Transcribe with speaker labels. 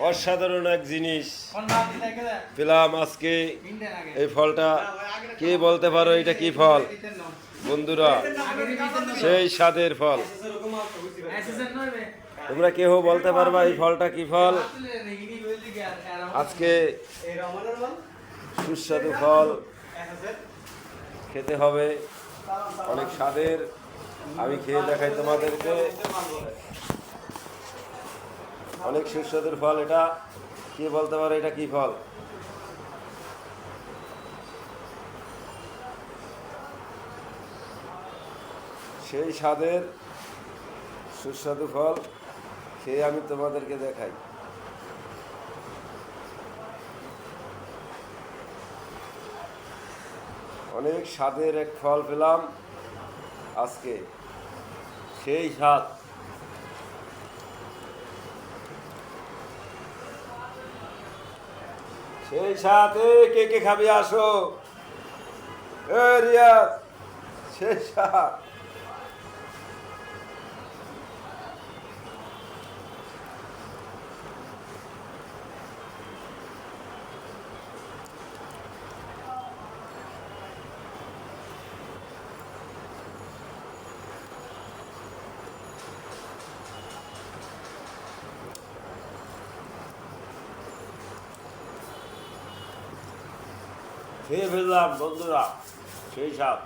Speaker 1: অসাধারণ এক জিনিস পেলাম আজকে। এই ফলটা কে বলতে পারো এটা কি ফল বন্ধুরা? সেই স্বাদের ফল। তোমরা কেউ বলতে পারবা এই ফলটা কি ফল? আজকে সুস্বাদু ফল খেতে হবে, অনেক স্বাদের। আমি খেয়ে দেখাই তোমাদেরকে। অনেক সুস্বাদুর ফল এটা। কে বলতে পারো এটা কি ফল? সেই স্বাদের সুস্বাদু ফল খেয়ে আমি তোমাদেরকে দেখাই। অনেক স্বাদের এক ফল পেলাম আজকে, সেই স্বাদ। সেই সাথে কে কে খাবি আসো। রিয়াজ, সেই স্বাদ। খেয়ে ফেললাম বন্ধুরা, সেই স্বাদ।